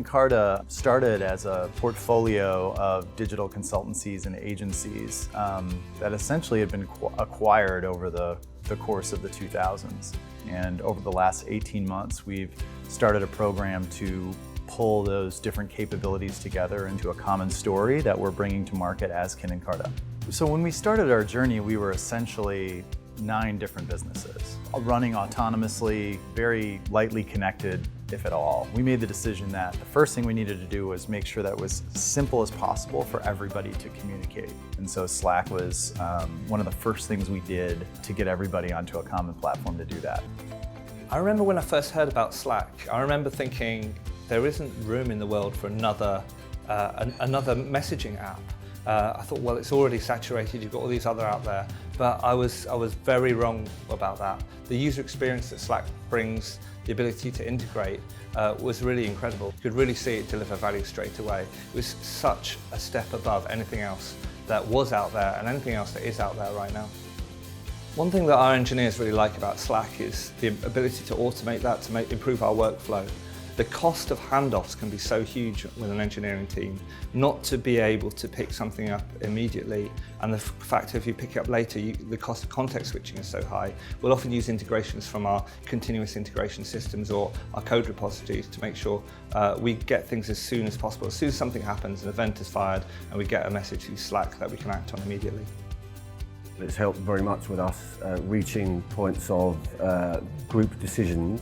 Carta started as a portfolio of digital consultancies and agencies that essentially had been acquired over the course of the 2000s. And over the last 18 months, we've started a program to pull those different capabilities together into a common story that we're bringing to market as Carta. So when we started our journey, we were essentially 9 different businesses, running autonomously, very lightly connected, if at all. We made the decision that the first thing we needed to do was make sure that it was as simple as possible for everybody to communicate. And so Slack was one of the first things we did to get everybody onto a common platform to do that. I remember when I first heard about Slack, I remember thinking there isn't room in the world for another messaging app. I thought, well, it's already saturated, you've got all these other out there, but I was very wrong about that. The user experience that Slack brings, the ability to integrate, was really incredible. You could really see it deliver value straight away. It was such a step above anything else that was out there and anything else that is out there right now. One thing that our engineers really like about Slack is the ability to automate that, to improve our workflow. The cost of handoffs can be so huge with an engineering team, not to be able to pick something up immediately, and the fact if you pick it up later, the cost of context switching is so high. We'll often use integrations from our continuous integration systems or our code repositories to make sure we get things as soon as possible. As soon as something happens, an event is fired, and we get a message through Slack that we can act on immediately. It's helped very much with us reaching points of group decision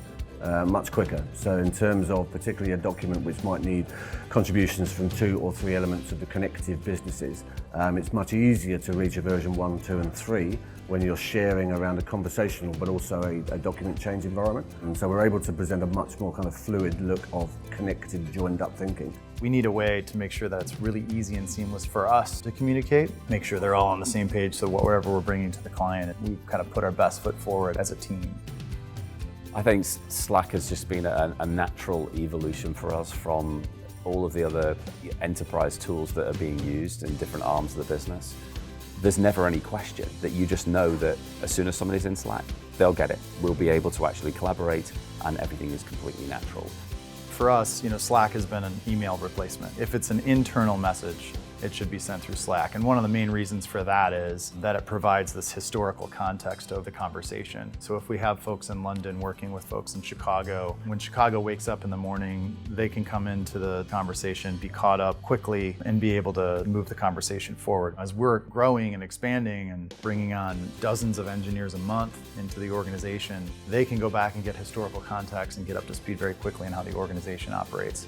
much quicker. So in terms of particularly a document which might need contributions from 2 or 3 elements of the connective businesses, it's much easier to reach a version 1, 2 and 3 when you're sharing around a conversational but also a document change environment. And so we're able to present a much more kind of fluid look of connected, joined up thinking. We need a way to make sure that it's really easy and seamless for us to communicate, make sure they're all on the same page, so whatever we're bringing to the client, we kind of put our best foot forward as a team. I think Slack has just been a natural evolution for us from all of the other enterprise tools that are being used in different arms of the business. There's never any question that you just know that as soon as somebody's in Slack, they'll get it. We'll be able to actually collaborate and everything is completely natural. For us, Slack has been an email replacement. If it's an internal message, it should be sent through Slack. And one of the main reasons for that is that it provides this historical context of the conversation. So if we have folks in London working with folks in Chicago, when Chicago wakes up in the morning, they can come into the conversation, be caught up quickly, and be able to move the conversation forward. As we're growing and expanding and bringing on dozens of engineers a month into the organization, they can go back and get historical context and get up to speed very quickly on how the organization operates.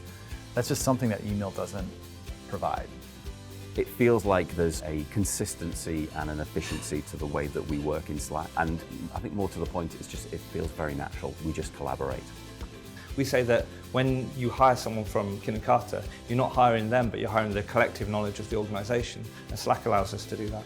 That's just something that email doesn't provide. It feels like there's a consistency and an efficiency to the way that we work in Slack. And I think more to the point, it feels very natural. We just collaborate. We say that when you hire someone from Carta, you're not hiring them, but you're hiring the collective knowledge of the organization. And Slack allows us to do that.